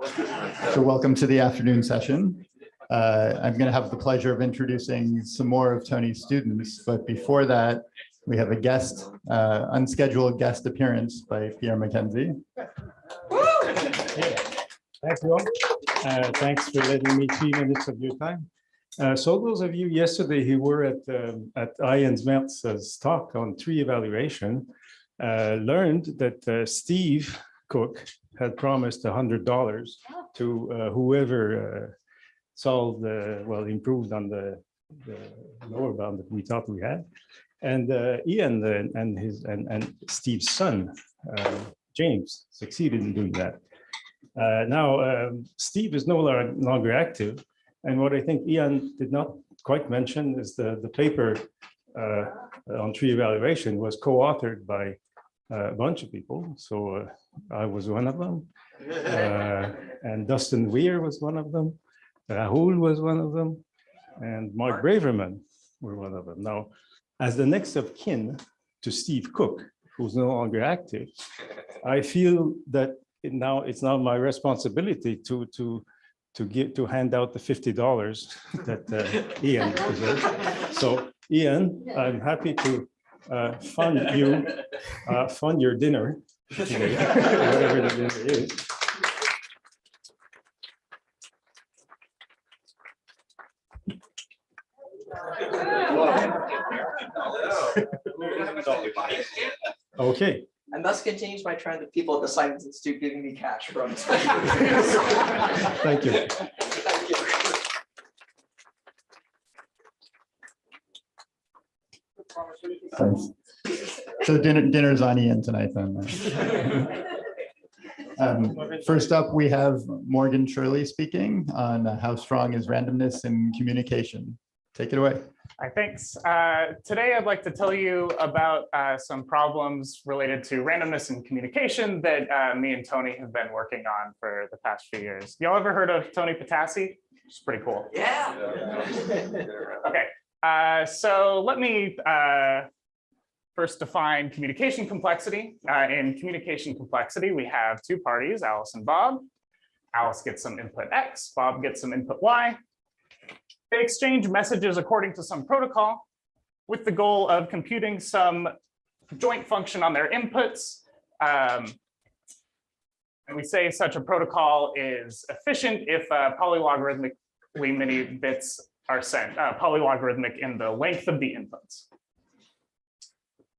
So welcome to the afternoon session. I'm going to have the pleasure of introducing some more of Tony's students, but before that, we have a guest, unscheduled guest appearance by Pierre Mackenzie. Thanks, Ron. Thanks for letting me 3 minutes of your time. So those of you yesterday who were at Ian Smeltz's talk on tree evaluation learned that Steve Cook had promised $100 to whoever solved, improved on the lower bound that we thought we had. And Ian and Steve's son, James, succeeded in doing that. Now, Steve is no longer active. And what I think Ian did not quite mention is the paper on tree evaluation was co-authored by a bunch of people. So I was one of them. And Dustin Weir was one of them. Rahul was one of them. And Mark Braverman were one of them. Now, as the next of kin to Steve Cook, who's no longer active, I feel that it's now my responsibility to hand out the $50 that Ian deserves. So Ian, I'm happy to fund your dinner today, whatever the dinner is. Okay. And thus continues my trend of people at the Simons Institute giving me cash from. Thank you. Thank you. Thanks. So dinner's on Ian tonight then. First up, we have Morgan Shirley speaking on how strong is randomness in communication. Take it away. Hi, thanks. Today, I'd like to tell you about some problems related to randomness in communication that me and Tony have been working on for the past few years. Y'all ever heard of Tony Patassi? It's pretty cool. Yeah. Okay, so let me first define communication complexity. In communication complexity, we have two parties, Alice and Bob. Alice gets some input X, Bob gets some input Y. They exchange messages according to some protocol with the goal of computing some joint function on their inputs. And we say such a protocol is efficient if polylogarithmically many bits are sent, polylogarithmic in the length of the inputs.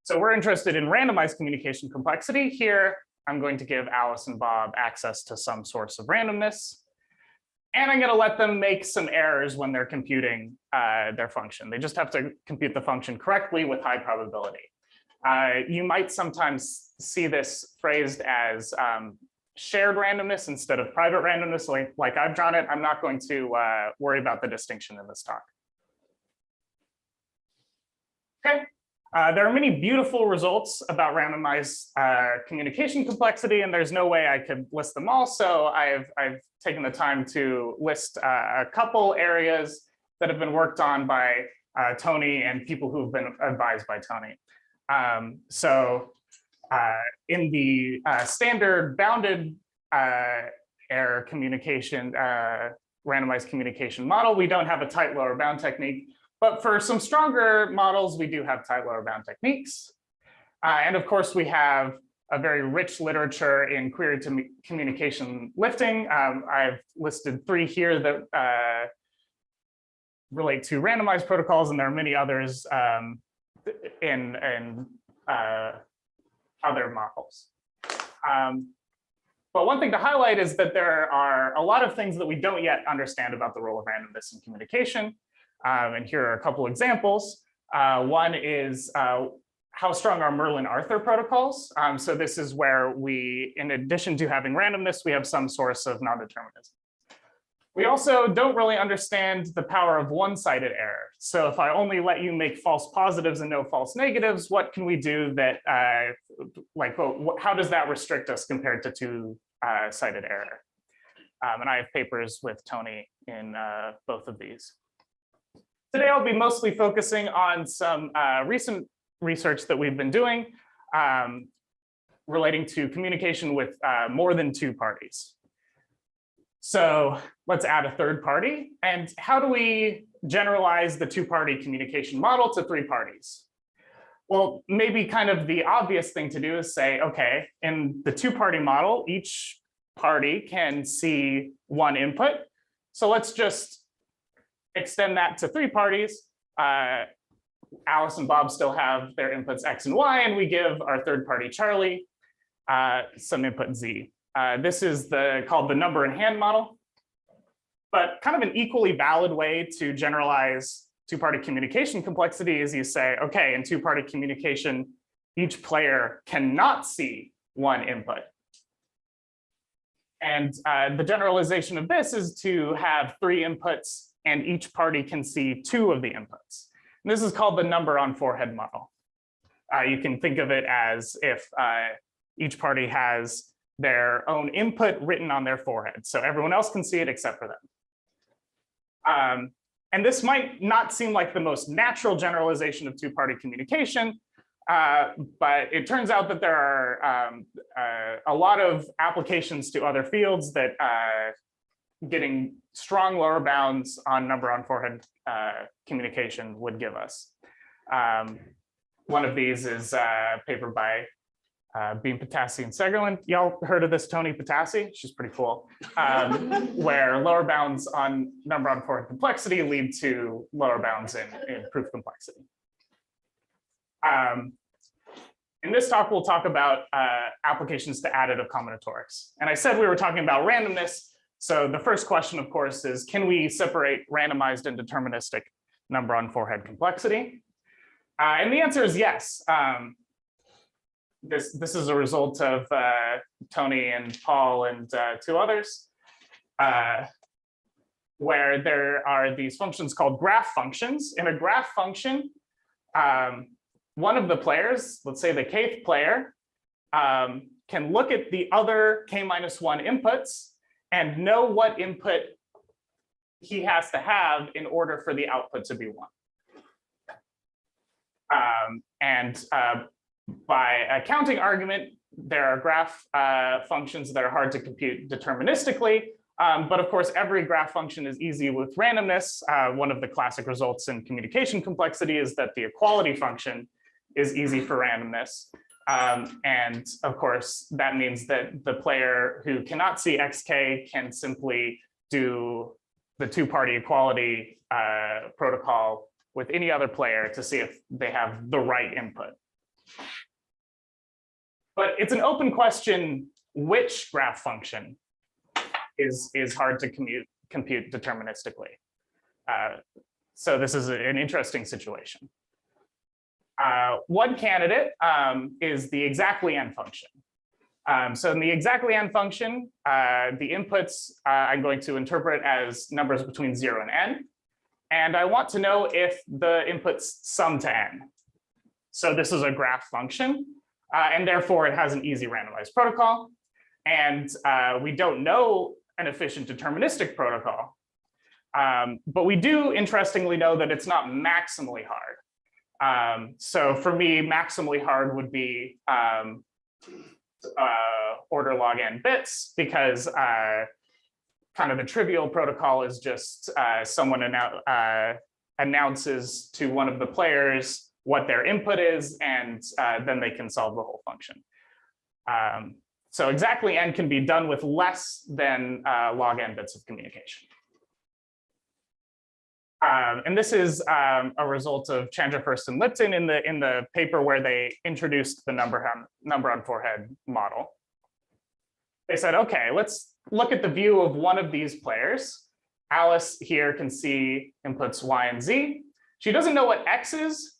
So we're interested in randomized communication complexity. Here, I'm going to give Alice and Bob access to some source of randomness. And I'm going to let them make some errors when they're computing their function. They just have to compute the function correctly with high probability. You might sometimes see this phrased as shared randomness instead of private randomness, like I've drawn it. I'm not going to worry about the distinction in this talk. Okay. There are many beautiful results about randomized communication complexity, and there's no way I could list them all. So I've taken the time to list a couple areas that have been worked on by Tony and people who've been advised by Tony. In the standard bounded error communication, randomized communication model, we don't have a tight lower bound technique. But for some stronger models, we do have tight lower bound techniques. And of course, we have a very rich literature in query to communication lifting. I've listed 3 here that relate to randomized protocols, and there are many others in other models. But one thing to highlight is that there are a lot of things that we don't yet understand about the role of randomness in communication. And here are a couple examples. One is how strong are Merlin-Arthur protocols. So this is where we, in addition to having randomness, we have some source of non-determinism. We also don't really understand the power of one-sided error. So if I only let you make false positives and no false negatives, what can we do that, how does that restrict us compared to two-sided error? And I have papers with Tony in both of these. Today, I'll be mostly focusing on some recent research that we've been doing relating to communication with more than 2 parties. So let's add a third party. And how do we generalize the two-party communication model to three parties? Well, maybe kind of the obvious thing to do is say, okay, in the two-party model, each party can see one input. So let's just extend that to three parties. Alice and Bob still have their inputs X and Y, and we give our third party, Charlie, some input Z. This is called the number in hand model, but kind of an equally valid way to generalize two-party communication complexity is you say, okay, in two-party communication, each player cannot see one input. And the generalization of this is to have three inputs and each party can see two of the inputs. And this is called the number on forehead model. You can think of it as if each party has their own input written on their forehead. So everyone else can see it except for them. And this might not seem like the most natural generalization of two-party communication, but it turns out that there are a lot of applications to other fields that getting strong lower bounds on number on forehead communication would give us. One of these is a paper by Beam Patassi and Segerland. Y'all heard of this Tony Patassi? She's pretty cool. Where lower bounds on number on forehead complexity lead to lower bounds in proof complexity. In this talk, we'll talk about applications to additive combinatorics. And I said we were talking about randomness. So the first question, of course, is can we separate randomized and deterministic number on forehead complexity? And the answer is yes. This is a result of Tony and Paul and two others, where there are these functions called graph functions. In a graph function, one of the players, let's say the kth player, can look at the other k-1 inputs and know what input he has to have in order for the output to be 1. By a counting argument, there are graph functions that are hard to compute deterministically. But of course, every graph function is easy with randomness. One of the classic results in communication complexity is that the equality function is easy for randomness. And of course, that means that the player who cannot see xk can simply do the two-party equality protocol with any other player to see if they have the right input. But it's an open question which graph function is hard to compute deterministically. So this is an interesting situation. One candidate is the exactly n function. So in the exactly n function, the inputs I'm going to interpret as numbers between 0 and n. And I want to know if the inputs sum to n. So this is a graph function, and therefore it has an easy randomized protocol. And we don't know an efficient deterministic protocol. But we do, interestingly, know that it's not maximally hard. So for me, maximally hard would be order log n bits, because kind of the trivial protocol is just someone announces to one of the players what their input is, and then they can solve the whole function. So exactly n can be done with less than log n bits of communication. And this is a result of Chandra, First, and Lipton in the paper where they introduced the number on forehead model. They said, okay, let's look at the view of one of these players. Alice here can see inputs y and z. She doesn't know what x is,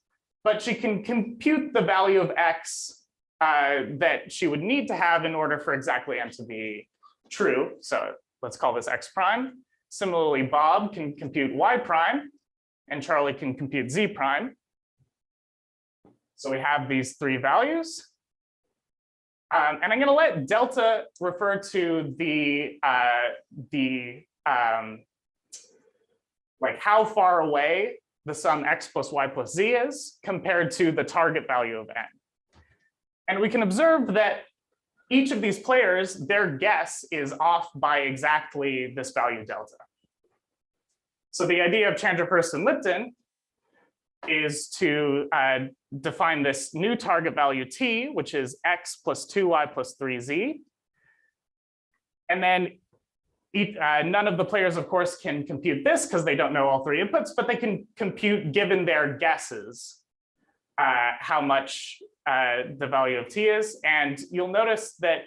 but she can compute the value of x that she would need to have in order for exactly n to be true. So let's call this x prime. Similarly, Bob can compute y prime, and Charlie can compute z prime. So we have these three values. And I'm going to let delta refer to like how far away the sum x plus y plus z is compared to the target value of n. And we can observe that each of these players, their guess is off by exactly this value delta. So the idea of Chandra, First, and Lipton is to define this new target value t, which is x plus 2y plus 3z. And then none of the players, of course, can compute this because they don't know all three inputs, but they can compute, given their guesses, how much the value of t is. And you'll notice that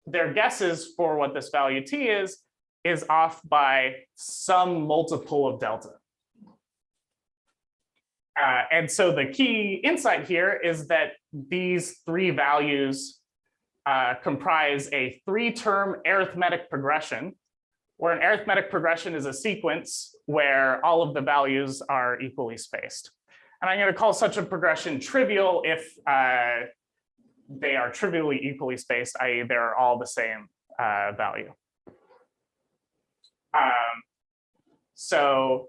their guesses for what this value t is off by some multiple of delta. And so the key insight here is that these three values comprise a three-term arithmetic progression, where an arithmetic progression is a sequence where all of the values are equally spaced. And I'm going to call such a progression trivial if they are trivially equally spaced, i.e. they're all the same value. So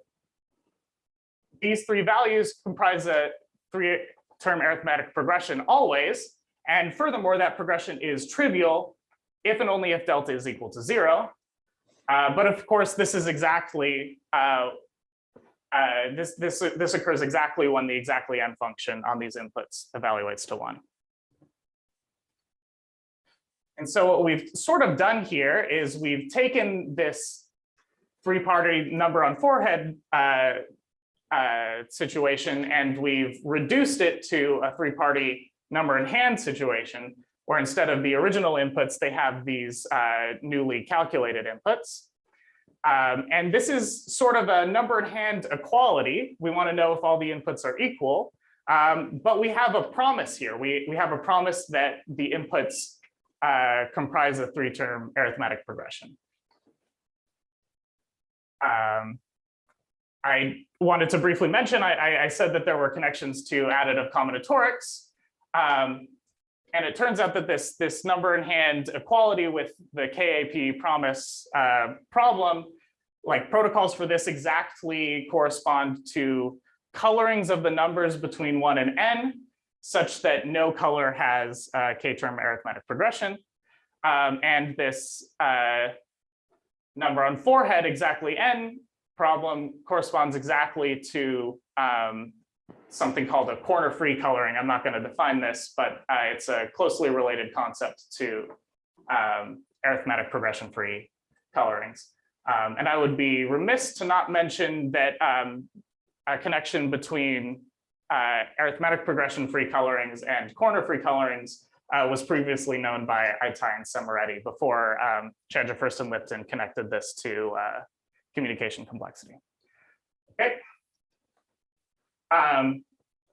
these three values comprise a three-term arithmetic progression always. And furthermore, that progression is trivial if and only if delta is equal to 0. But of course, this is exactly this occurs exactly when the exactly n function on these inputs evaluates to 1. And so what we've sort of done here is we've taken this three-party number on forehead situation, and we've reduced it to a three-party number in hand situation, where instead of the original inputs, they have these newly calculated inputs. And this is sort of a number in hand equality. We want to know if all the inputs are equal, but we have a promise here. We have a promise that the inputs comprise a three-term arithmetic progression. I wanted to briefly mention, I said that there were connections to additive combinatorics. And it turns out that this number in hand equality with the KAP promise problem, like protocols for this exactly correspond to colorings of the numbers between 1 and n, such that no color has a k-term arithmetic progression. And this number on forehead exactly n problem corresponds exactly to something called a corner-free coloring. I'm not going to define this, but it's a closely related concept to arithmetic progression-free colorings. And I would be remiss to not mention that a connection between arithmetic progression-free colorings and corner-free colorings was previously known by Aitai and Samaretti before Chandra, First, and Lipton connected this to communication complexity. Okay.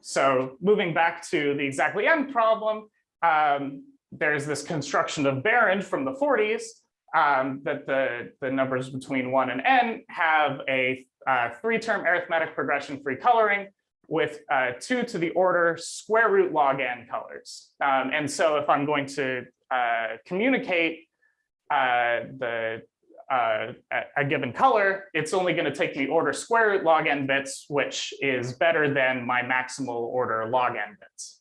So moving back to the exactly n problem, there's this construction of Behrend from the 40s that the numbers between 1 and n have a three-term arithmetic progression-free coloring with 2 to the order square root log n colors. And so if I'm going to communicate a given color, it's only going to take me order square root log n bits, which is better than my maximal order log n bits.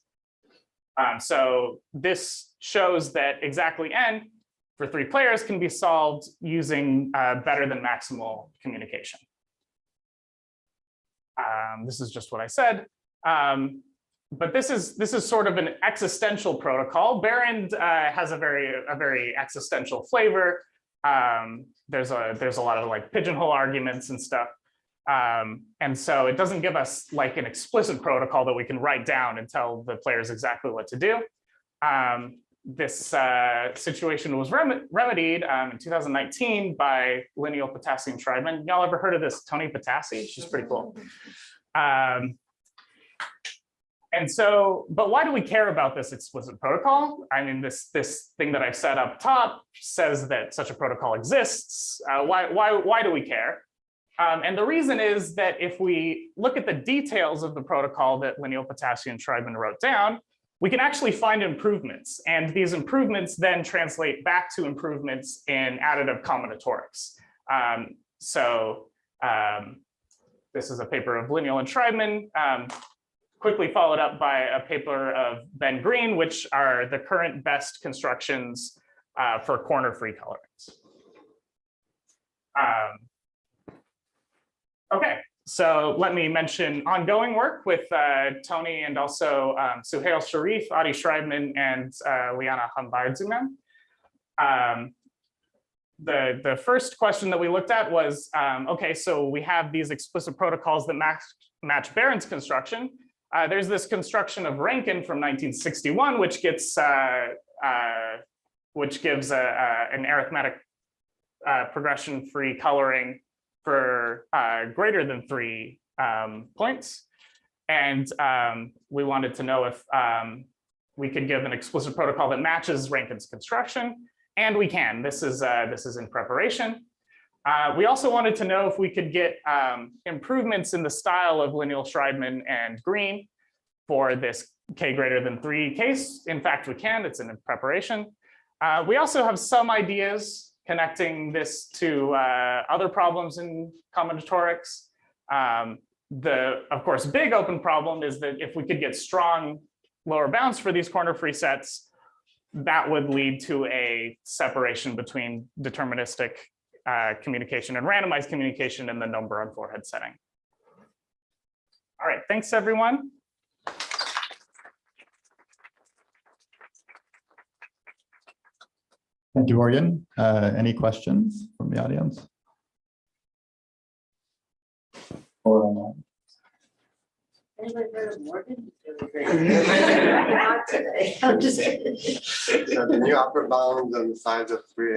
So this shows that exactly n for 3 players can be solved using better than maximal communication. This is just what I said. But this is sort of an existential protocol. Behrend has a very existential flavor. There's a lot of like pigeonhole arguments and stuff. And so it doesn't give us like an explicit protocol that we can write down and tell the players exactly what to do. This situation was remedied in 2019 by lineal potassium triband. Y'all ever heard of this Tony Potassi? She's pretty cool. And so, but why do we care about this explicit protocol? I mean, this thing that I've set up top says that such a protocol exists. Why do we care? And the reason is that if we look at the details of the protocol that lineal potassium triband wrote down, we can actually find improvements. And these improvements then translate back to improvements in additive combinatorics. This is a paper of lineal and Triband quickly followed up by a paper of Ben Green, which are the current best constructions for corner-free colorings. Okay, so let me mention ongoing work with Tony and also Suhail Sharif, Adi Schreibman, and Liana Hambaerdzuman. The first question that we looked at was, okay, so we have these explicit protocols that match Barron's construction. There's this construction of Rankin from 1961, which gives an arithmetic progression-free coloring for greater than 3 points. And we wanted to know if we could give an explicit protocol that matches Rankin's construction, and we can. This is in preparation. We also wanted to know if we could get improvements in the style of Lineal, Schreibman, and Green for this k greater than 3 case. In fact, we can. It's in preparation. We also have some ideas connecting this to other problems in combinatorics. Of course, big open problem is that if we could get strong lower bounds for these corner-free sets, that would lead to a separation between deterministic communication and randomized communication in the number on forehead setting. All right, thanks everyone. Thank you, Morgan. Any questions from the audience? Or online? Anybody heard of Morgan? Not today. I'm just kidding. So the new upper bounds on the sides of three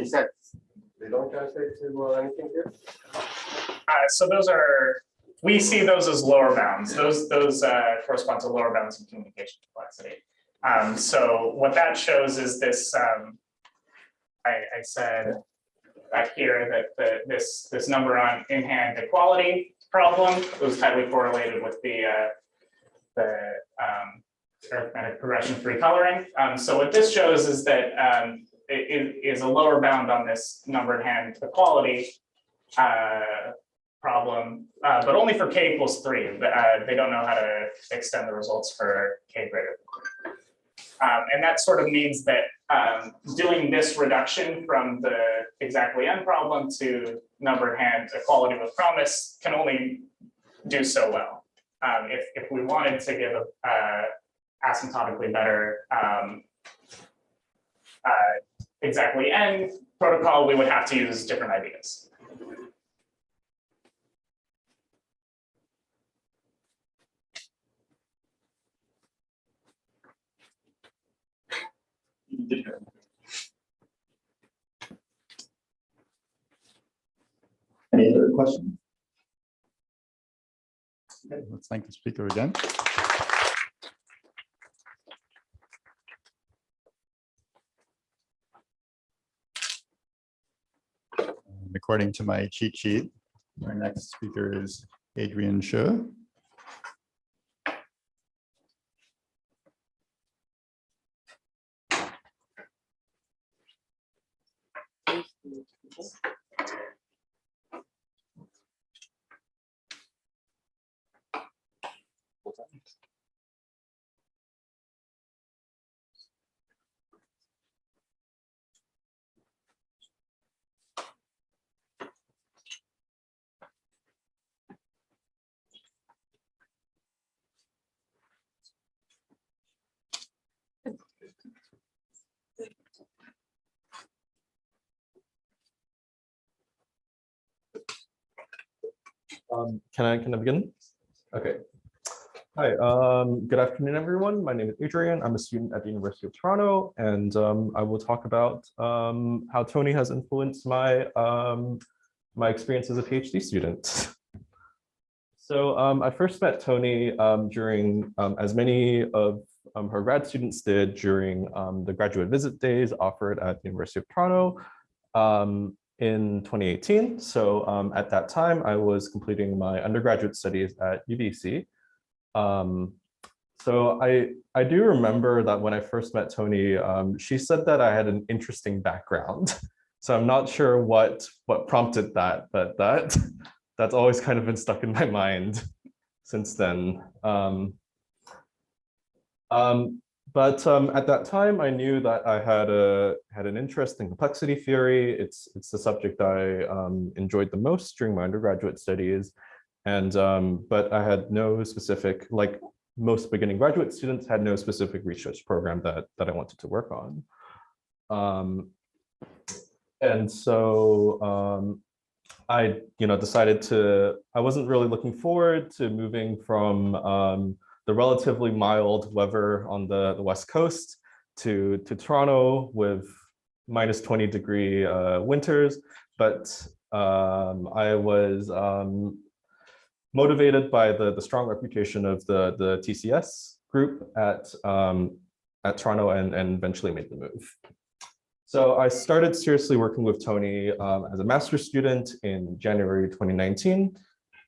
sets, they don't translate to anything here? So those are, we see those as lower bounds. Those correspond to lower bounds in communication complexity. So what that shows is this, I said back here that this number on in-hand equality problem was tightly correlated with the arithmetic progression-free coloring. So what this shows is that it is a lower bound on this number in hand equality problem, but only for k equals 3. They don't know how to extend the results for k greater than 3. And that sort of means that doing this reduction from the exactly n problem to number in hand equality with promise can only do so well. If we wanted to give a asymptotically better exactly n protocol, we would have to use different ideas. Any other questions? Okay, let's thank the speaker again. According to my cheat sheet, our next speaker is Adrian Shirley. Can I begin? Okay. Hi, good afternoon, everyone. My name is Adrian. I'm a student at the University of Toronto, and I will talk about how Tony has influenced my my experience as a PhD student. So I first met Tony during, as many of her grad students did, during the graduate visit days offered at the University of Toronto in 2018. So at that time, I was completing my undergraduate studies at UBC. So I do remember that when I first met Tony, she said that I had an interesting background. So I'm not sure what prompted that, but that's always kind of been stuck in my mind since then. At that time, I knew that I had an interest in complexity theory. It's the subject I enjoyed the most during my undergraduate studies. And but I had no specific, like most beginning graduate students, had no specific research program that I wanted to work on. And so I decided I wasn't really looking forward to moving from the relatively mild weather on the West Coast to Toronto with minus 20-degree winters, but I was motivated by the strong reputation of the TCS group at Toronto and eventually made the move. So I started seriously working with Tony as a master's student in January 2019.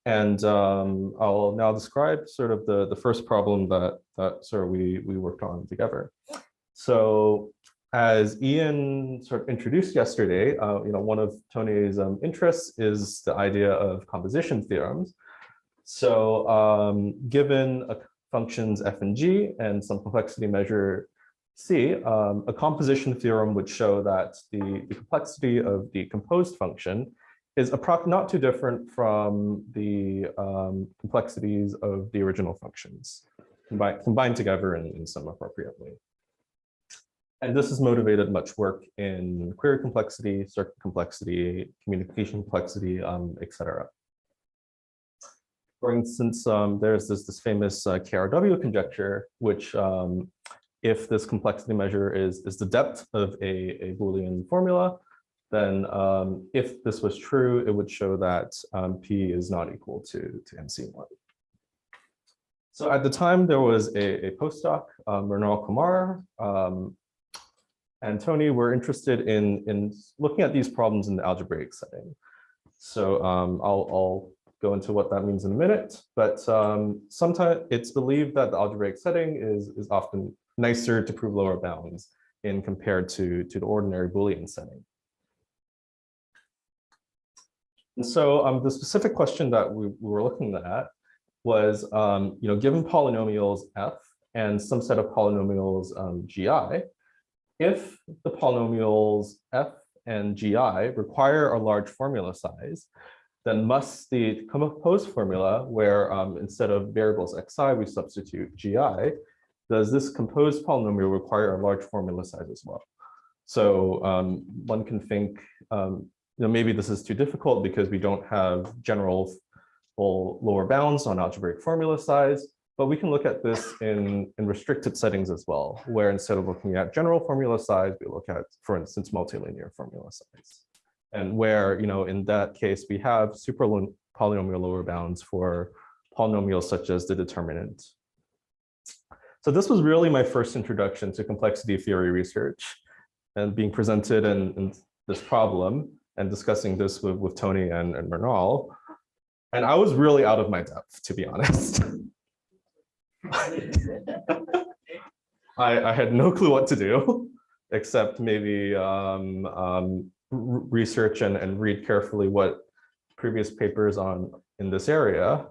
And I'll now describe sort of the first problem that sort of we worked on together. So as Ian sort of introduced yesterday, one of Tony's interests is the idea of composition theorems. So given functions f and g and some complexity measure c, a composition theorem would show that the complexity of the composed function is not too different from the complexities of the original functions, combined together in some appropriate way. And this has motivated much work in query complexity, circuit complexity, communication complexity, etc. For instance, there's this famous KRW conjecture, which if this complexity measure is the depth of a Boolean formula, then if this was true, it would show that P is not equal to MC1. So at the time, there was a postdoc, Mrinal Kumar, and Tony were interested in looking at these problems in the algebraic setting. So I'll go into what that means in a minute, but sometimes it's believed that the algebraic setting is often nicer to prove lower bounds in compared to the ordinary Boolean setting. And so the specific question that we were looking at was, given polynomials f and some set of polynomials gi, if the polynomials f and gi require a large formula size, then must the composed formula, where instead of variables xi, we substitute gi, does this composed polynomial require a large formula size as well? So one can think, maybe this is too difficult because we don't have general full lower bounds on algebraic formula size, but we can look at this in restricted settings as well, where instead of looking at general formula size, we look at, for instance, multilinear formula size. And where, in that case, we have super polynomial lower bounds for polynomials such as the determinant. So this was really my first introduction to complexity theory research and being presented in this problem and discussing this with Tony and Mrinal. And I was really out of my depth, to be honest. I had no clue what to do, except maybe research and read carefully what previous papers in this area.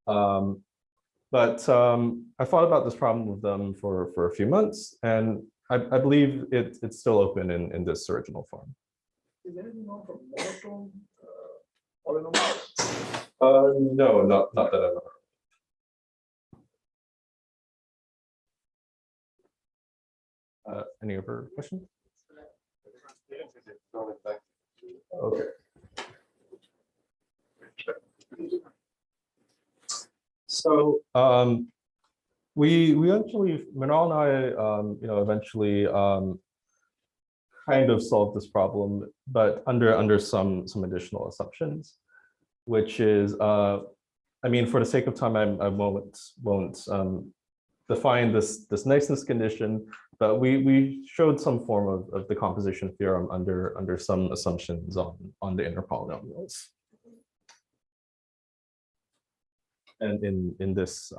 But I thought about this problem with them for a few months, and I believe it's still open in this original form. Is there anything wrong from monotone polynomials? No, not that I'm aware of. Any other questions? Okay. So we actually, Mrinal and I, eventually kind of solved this problem, but under some additional assumptions, which is, for the sake of time, I won't define this niceness condition, but we showed some form of the composition theorem under some assumptions on the inner polynomials. And in this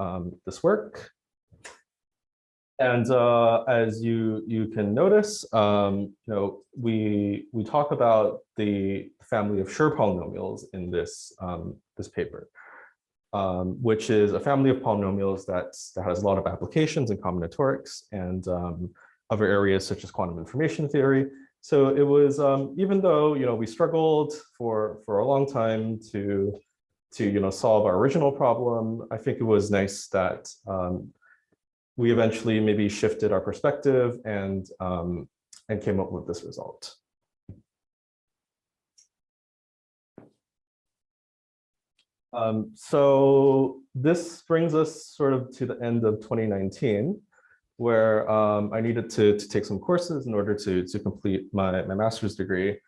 work, and as you can notice, we we talk about the family of Schur polynomials in this, this paper, which is a family of polynomials that has a lot of applications in combinatorics and other areas such as quantum information theory. So it was, even though, we struggled for a long time to solve our original problem, I think it was nice that we eventually maybe shifted our perspective and came up with this result. So this brings us sort of to the end of 2019, where I needed to take some courses in order to complete my master's degree.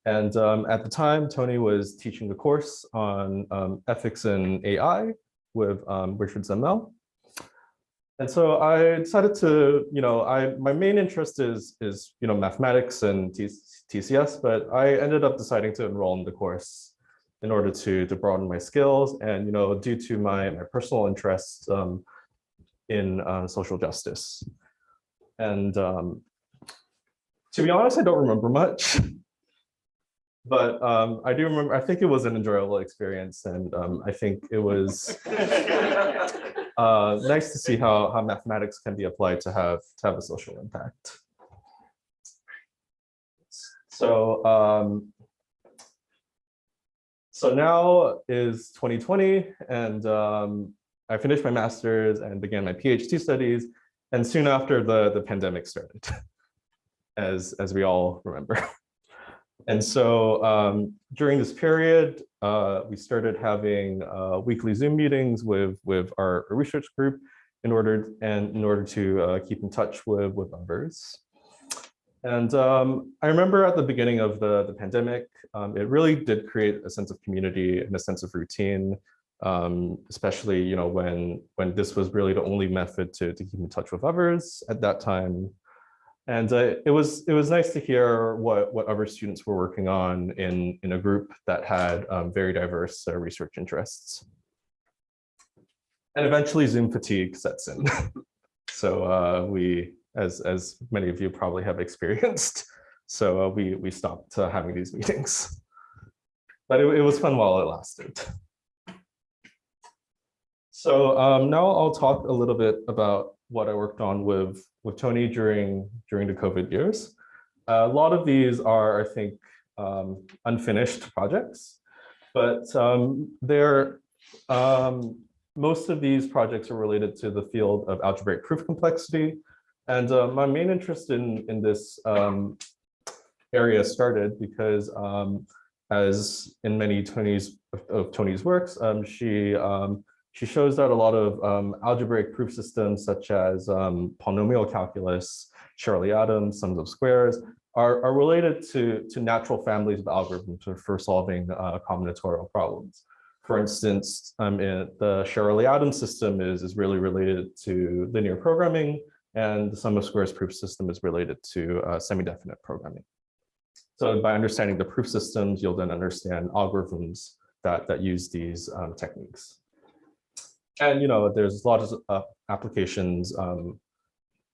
And at the time, Tony was teaching a course on ethics in AI with Richard Zemmel. And so I decided to, my main interest is mathematics and TCS, but I ended up deciding to enroll in the course in order to broaden my skills and, due to my personal interests in social justice. And to be honest, I don't remember much. But I do remember, I think it was an enjoyable experience. And I think it was nice to see how mathematics can be applied to have a social impact. So, so now is 2020, and I finished my master's and began my PhD studies. And soon after, the pandemic started, as we all remember. And so during this period, we started having weekly Zoom meetings with our research group in order to keep in touch with others. And I remember at the beginning of the pandemic, it really did create a sense of community and a sense of routine, especially when this was really the only method to keep in touch with others at that time. And it was nice to hear what other students were working on in a group that had very diverse research interests. And eventually Zoom fatigue sets in. So we, as many of you probably have experienced, so we stopped having these meetings. But it was fun while it lasted. So now I'll talk a little bit about what I worked on with Tony during the COVID years. A lot of these are, I think, unfinished projects, but most of these projects are related to the field of algebraic proof complexity. And my main interest in this area started because, as in many of Tony's works, she shows that a lot of algebraic proof systems, such as polynomial calculus, Shirley atoms, sums of squares, are related to natural families of algorithms for solving combinatorial problems. For instance, the Shirley atom system is really related to linear programming, and the sum of squares proof system is related to semi-definite programming. So by understanding the proof systems, you'll then understand algorithms that use these techniques. And there's lots of applications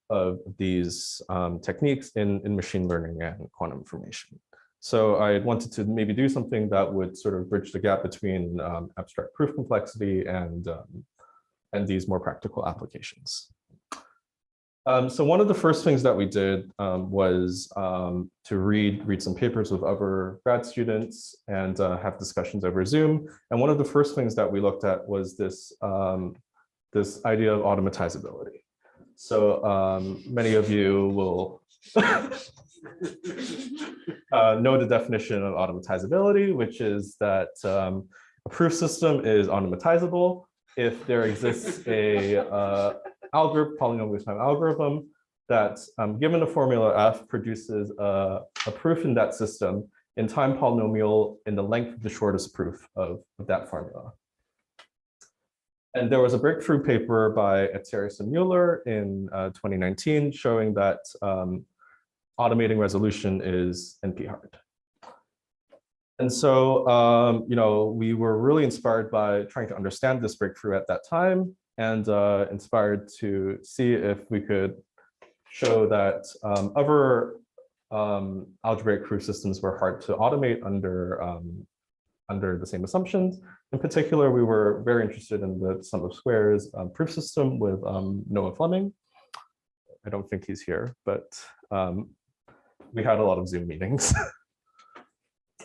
of these techniques in machine learning and quantum information. So I wanted to maybe do something that would sort of bridge the gap between abstract proof complexity and these more practical applications. So one of the first things that we did was to read some papers with other grad students and have discussions over Zoom. And one of the first things that we looked at was this, this idea of automatizability. So many of you will know the definition of automatizability, which is that a proof system is automatizable if there exists a polynomial time algorithm that, given the formula F, produces a proof in that system in time polynomial in the length of the shortest proof of that formula. And there was a breakthrough paper by Adrian and Mueller in 2019 showing that automating resolution is NP hard. And so, we were really inspired by trying to understand this breakthrough at that time, and inspired to see if we could show that other algebraic proof systems were hard to automate under the same assumptions. In particular, we were very interested in the sum of squares proof system with Noah Fleming. I don't think he's here, but we had a lot of Zoom meetings.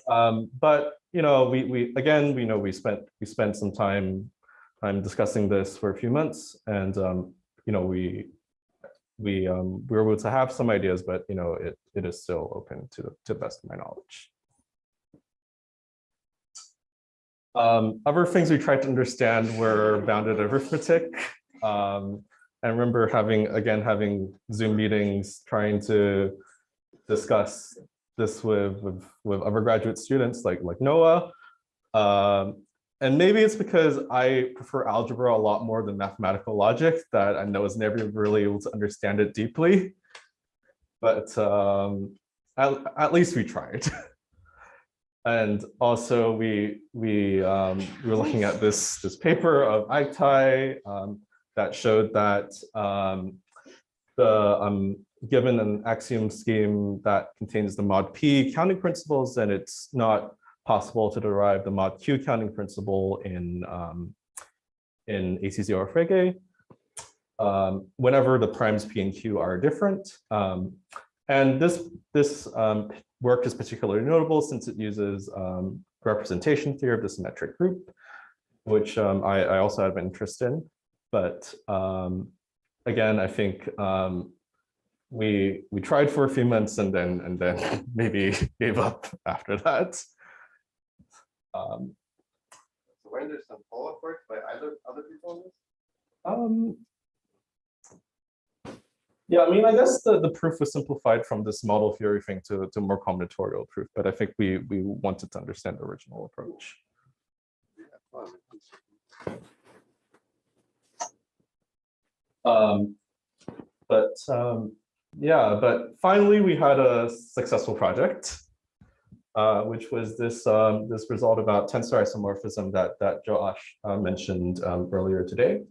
But we spent some time discussing this for a few months, and we were able to have some ideas, but it is still open to the best of my knowledge. Other things we tried to understand were bounded arithmetic. I remember having Zoom meetings trying to discuss this with other graduate students like Noah. And maybe it's because I prefer algebra a lot more than mathematical logic that I know was never really able to understand it deeply. But at least we tried. And also we were looking at this paper of Aiktai that showed that given an axiom scheme that contains the mod P counting principles, then it's not possible to derive the mod Q counting principle in ACC or Frege whenever the primes P and Q are different. And this work is particularly notable since it uses representation theory of the symmetric group, which I also have an interest in. But again, I think we tried for a few months and then maybe gave up after that. So when there's some follow-up work by other people on this? Yeah, I mean, I guess the proof was simplified from this model theory thing to more combinatorial proof, but I think we wanted to understand the original approach. But finally we had a successful project, which was this result about tensor isomorphism that Josh mentioned earlier today.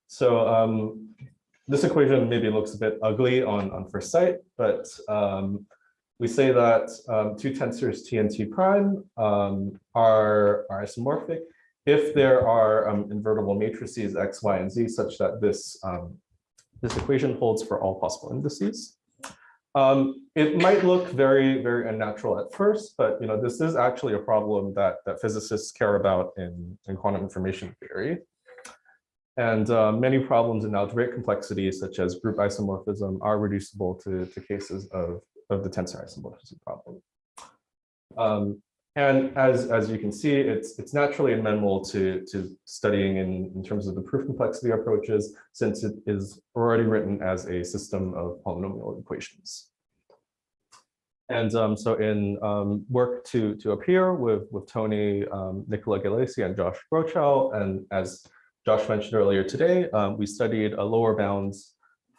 So this equation maybe looks a bit ugly on first sight, but we say that two tensors T and T prime are isomorphic if there are invertible matrices X, Y, and Z such that this equation holds for all possible indices. It might look very, very unnatural at first, but this is actually a problem that physicists care about in quantum information theory. And many problems in algebraic complexity, such as group isomorphism, are reducible to cases of the tensor isomorphism problem. And as you can see, it's naturally amenable to studying in terms of the proof complexity approaches, since it is already written as a system of polynomial equations. And so in work to appear with Tony, Nicola Gillespie, and Josh Grochow, and as Josh mentioned earlier today, we studied a lower bounds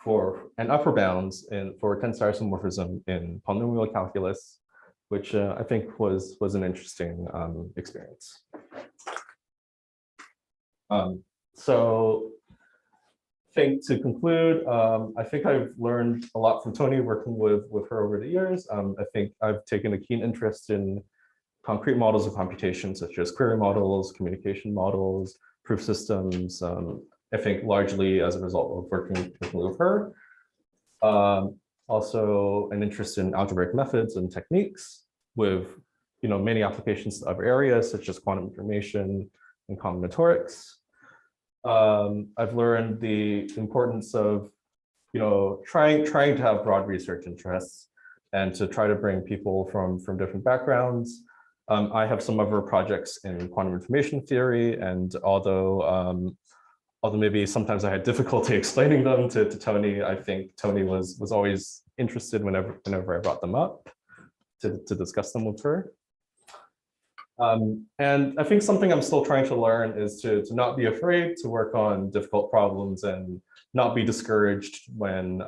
and upper bounds for tensor isomorphism in polynomial calculus, which I think was an interesting experience. So I think to conclude, I think I've learned a lot from Tony working with her over the years. I think I've taken a keen interest in concrete models of computation, such as query models, communication models, proof systems, I think largely as a result of working with her. Also an interest in algebraic methods and techniques with many applications to other areas such as quantum information and combinatorics. I've learned the importance of trying to have broad research interests and to try to bring people from different backgrounds. I have some other projects in quantum information theory, and although maybe sometimes I had difficulty explaining them to Tony, I think Tony was always interested whenever I brought them up to discuss them with her. And I think something I'm still trying to learn is to not be afraid to work on difficult problems and not be discouraged when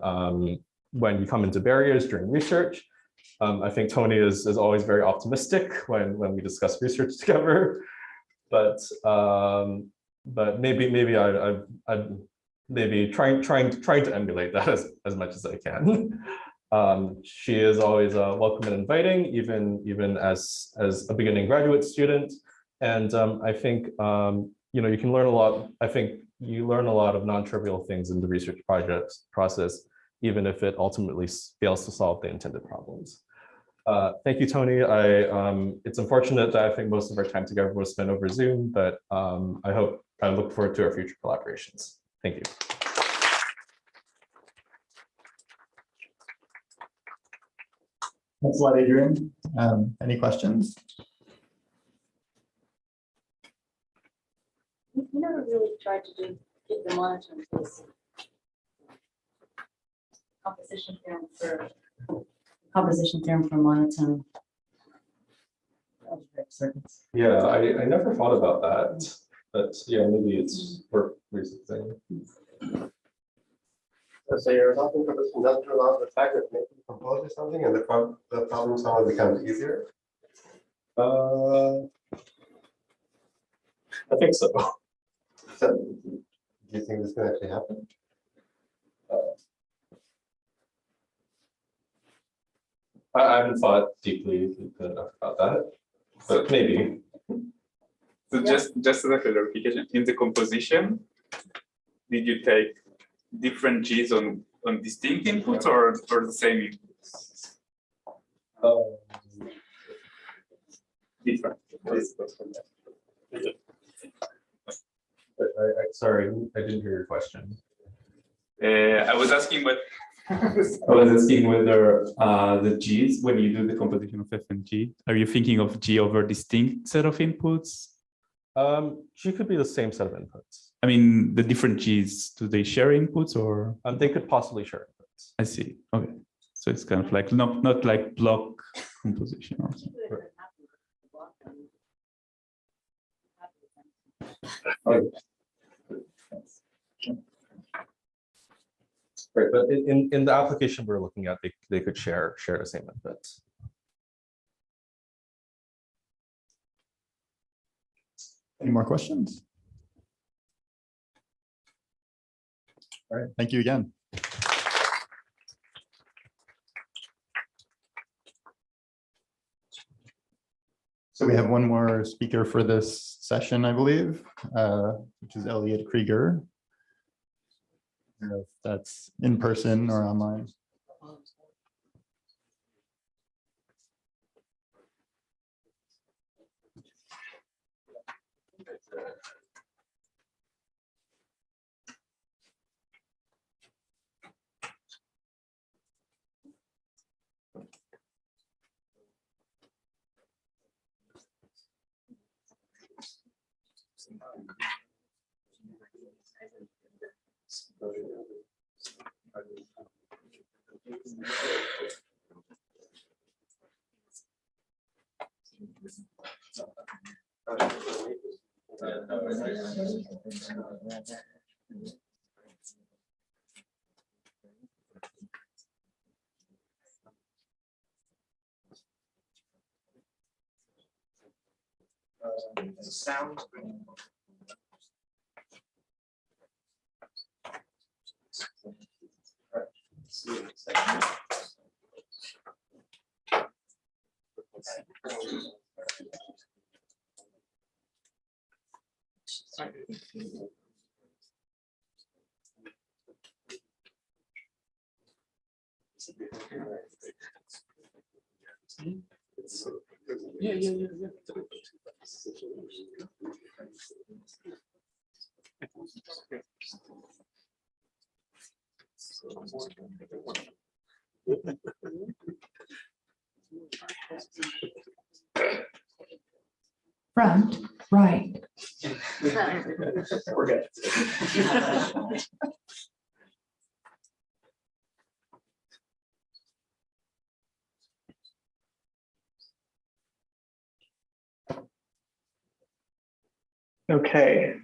you come into barriers during research. I think Tony is always very optimistic when we discuss research together, but maybe I'm maybe trying to emulate that as much as I can. She is always welcome and inviting, even as a beginning graduate student. And I think you can learn a lot. I think you learn a lot of non-trivial things in the research process, even if it ultimately fails to solve the intended problems. Thank you, Tony. It's unfortunate that I think most of our time together was spent over Zoom, but I look forward to our future collaborations. Thank you. Thanks a lot, Adrian. Any questions? We never really tried to get the monitoring piece. Composition theorem for monotone. Circuits. Yeah, I never thought about that, but yeah, maybe it's worth researching. So you're talking for this industrial law, the fact that maybe you compose or something and the problem somehow becomes easier? I think so. So, do you think this can actually happen? I haven't thought deeply enough about that, but maybe. So just as a clarification, in the composition, did you take different G's on distinct inputs or the same inputs? Different. Sorry, I didn't hear your question. I was asking what. I was asking whether the G's, when you do the composition of F and G, are you thinking of G over distinct set of inputs? G could be the same set of inputs. I mean, the different G's, do they share inputs or? They could possibly share inputs. I see. Okay. So it's kind of like not like block composition also. Right, but in the application we're looking at, they could share the same inputs. Any more questions? All right, thank you again. So we have one more speaker for this session, I believe, which is Elliot Creager. I don't know if that's in person or online. Sound. Front, right. We're good. Okay.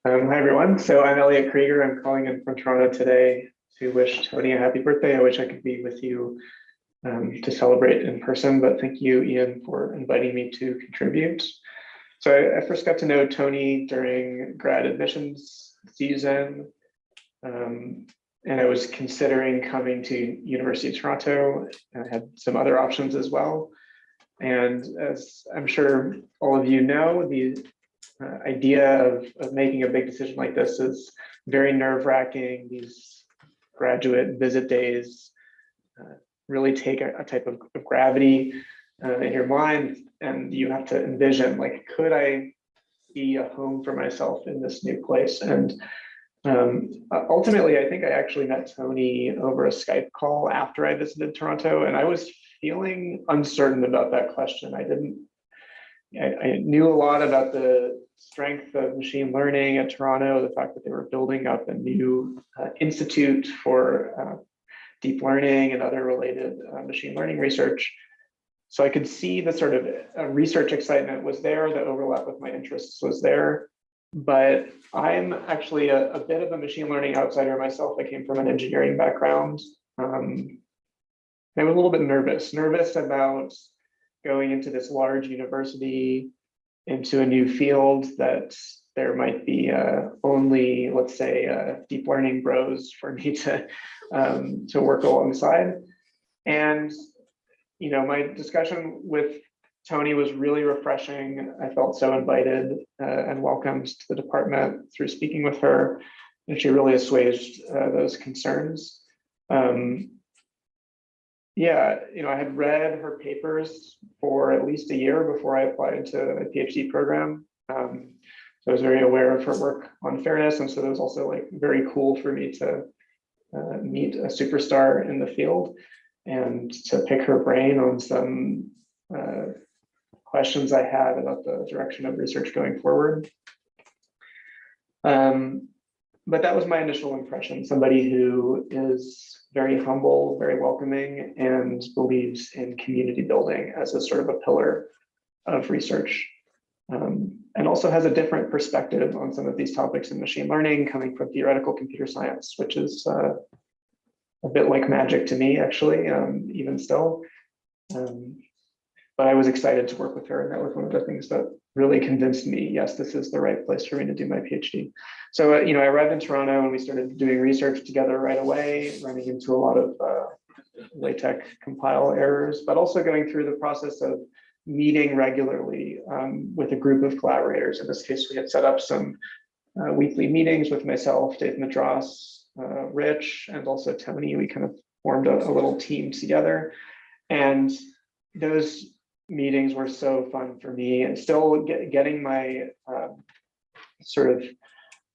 Hi, everyone. So I'm Elliot Creager. I'm calling in from Toronto today to wish Tony a happy birthday. I wish I could be with you to celebrate in person, but thank you, Ian, for inviting me to contribute. So I first got to know Tony during grad admissions season. and I was considering coming to University of Toronto. I had some other options as well. And as I'm sure all of you know, the idea of making a big decision like this is very nerve-wracking. These graduate visit days really take a type of gravity in your mind, and you have to envision, like, could I be a home for myself in this new place? And ultimately, I think I actually met Tony over a Skype call after I visited Toronto, and I was feeling uncertain about that question. I knew a lot about the strength of machine learning at Toronto, the fact that they were building up a new institute for deep learning and other related machine learning research. So I could see the sort of research excitement was there, the overlap with my interests was there. But I'm actually a bit of a machine learning outsider myself. I came from an engineering background. I was a little bit nervous about going into this large university, into a new field that there might be only, let's say, deep learning bros for me to work alongside. And my discussion with Tony was really refreshing. I felt so invited and welcomed to the department through speaking with her, and she really assuaged those concerns. I had read her papers for at least a year before I applied into a PhD program. So I was very aware of her work on fairness, and so it was also like very cool for me to meet a superstar in the field and to pick her brain on some questions I had about the direction of research going forward. But that was my initial impression, somebody who is very humble, very welcoming, and believes in community building as a sort of a pillar of research. And also has a different perspective on some of these topics in machine learning, coming from theoretical computer science, which is a bit like magic to me, actually, even still. But I was excited to work with her, and that was one of the things that really convinced me, yes, this is the right place for me to do my PhD. So, I arrived in Toronto and we started doing research together right away, running into a lot of LaTeX compile errors, but also going through the process of meeting regularly with a group of collaborators. In this case, we had set up some weekly meetings with myself, Dave Madras, Rich, and also Tony. We kind of formed a little team together. And those meetings were so fun for me, and still getting my sort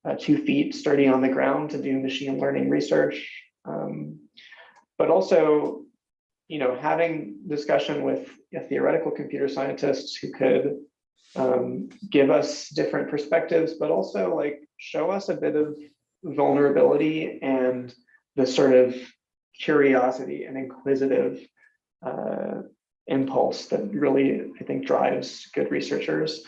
of 2 feet starting on the ground to do machine learning research. But also, having discussion with theoretical computer scientists who could give us different perspectives, but also like show us a bit of vulnerability and the sort of curiosity and inquisitive impulse that really, I think, drives good researchers.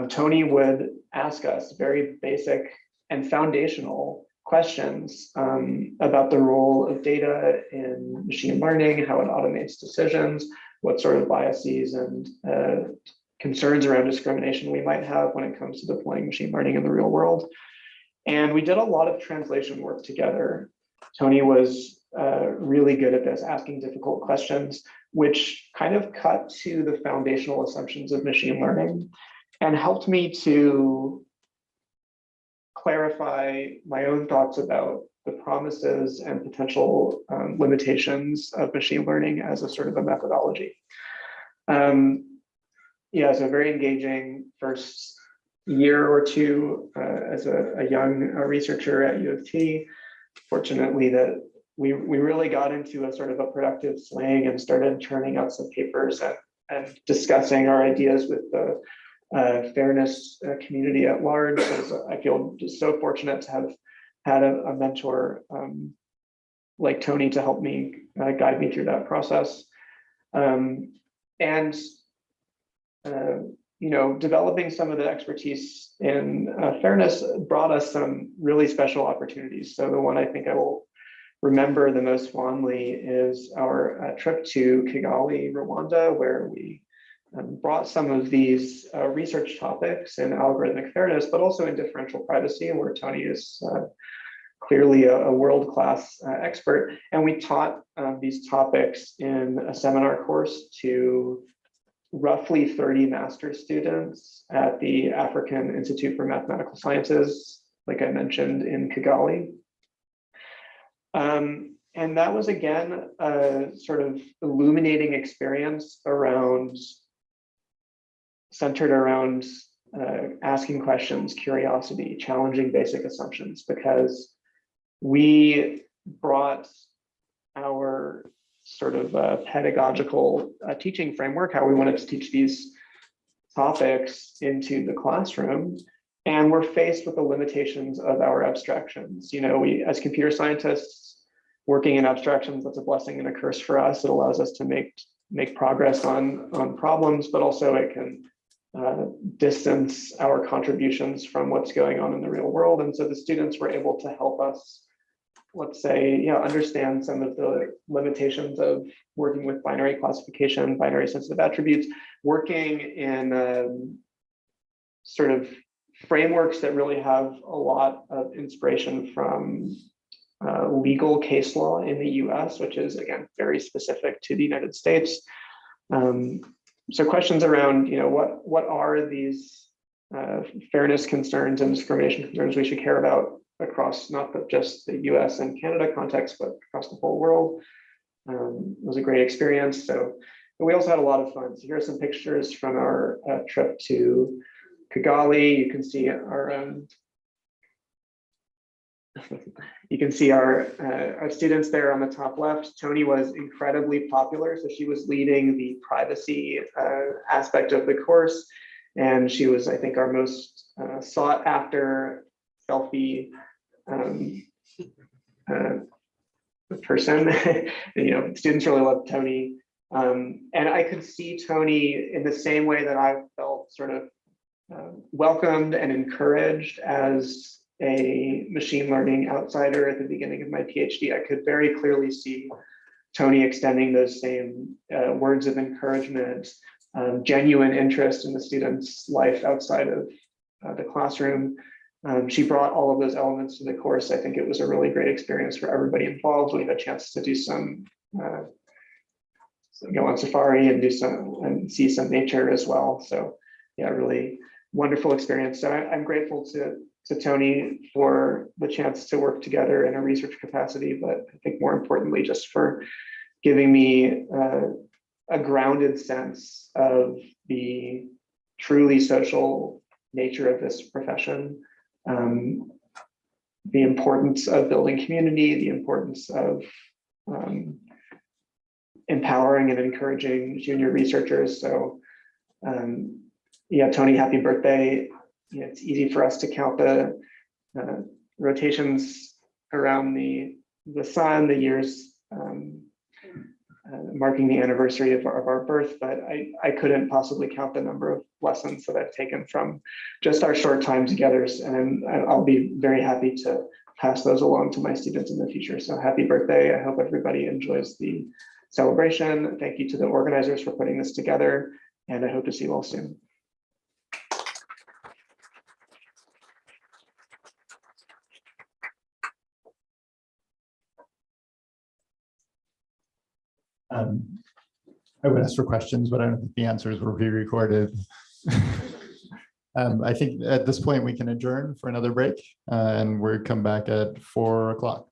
Tony would ask us very basic and foundational questions about the role of data in machine learning, how it automates decisions, what sort of biases and concerns around discrimination we might have when it comes to deploying machine learning in the real world. And we did a lot of translation work together. Tony was really good at this, asking difficult questions, which kind of cut to the foundational assumptions of machine learning and helped me to clarify my own thoughts about the promises and potential limitations of machine learning as a sort of a methodology. So very engaging first year or two as a young researcher at U of T. Fortunately, that we really got into a sort of a productive swing and started churning out some papers and discussing our ideas with the fairness community at large. So I feel just so fortunate to have had a mentor like Tony to help me guide me through that process. Developing some of the expertise in fairness brought us some really special opportunities. So the one I think I will remember the most fondly is our trip to Kigali, Rwanda, where we brought some of these research topics in algorithmic fairness, but also in differential privacy, where Tony is clearly a world-class expert. And we taught these topics in a seminar course to roughly 30 master's students at the African Institute for Mathematical Sciences, like I mentioned, in Kigali. And that was, again, a sort of illuminating experience centered around asking questions, curiosity, challenging basic assumptions, because we brought our sort of pedagogical teaching framework, how we wanted to teach these topics, into the classroom. And we're faced with the limitations of our abstractions. You know, we, as computer scientists working in abstractions, that's a blessing and a curse for us. It allows us to make progress on problems, but also it can distance our contributions from what's going on in the real world. And so the students were able to help us, let's say, understand some of the limitations of working with binary classification, binary sensitive attributes, working in sort of frameworks that really have a lot of inspiration from legal case law in the US, which is, again, very specific to the United States. So questions around, what are these fairness concerns and discrimination concerns we should care about across not just the US and Canada context, but across the whole world. It was a great experience. So we also had a lot of fun. So here are some pictures from our trip to Kigali. You can see our students there on the top left. Tony was incredibly popular, so she was leading the privacy aspect of the course, and she was, I think, our most sought after selfie person. Students really loved Tony, and I could see Tony in the same way that I felt sort of welcomed and encouraged as a machine learning outsider at the beginning of my PhD. I could very clearly see Tony extending those same words of encouragement, genuine interest in the student's life outside of the classroom. She brought all of those elements to the course. I think it was a really great experience for everybody involved. We had a chance to do go on safari and see some nature as well. So yeah, really wonderful experience. So I'm grateful to Tony for the chance to work together in a research capacity, but I think more importantly, just for giving me a grounded sense of the truly social nature of this profession, the importance of building community, the importance of empowering and encouraging junior researchers. So yeah, Tony, happy birthday. It's easy for us to count the rotations around the sun, the years marking the anniversary of our birth, but I couldn't possibly count the number of lessons that I've taken from just our short time together, and I'll be very happy to pass those along to my students in the future. So happy birthday. I hope everybody enjoys the celebration. Thank you to the organizers for putting this together, and I hope to see you all soon. I would ask for questions, but I don't think the answers were pre-recorded. I think at this point we can adjourn for another break, and we'll come back at 4 o'clock.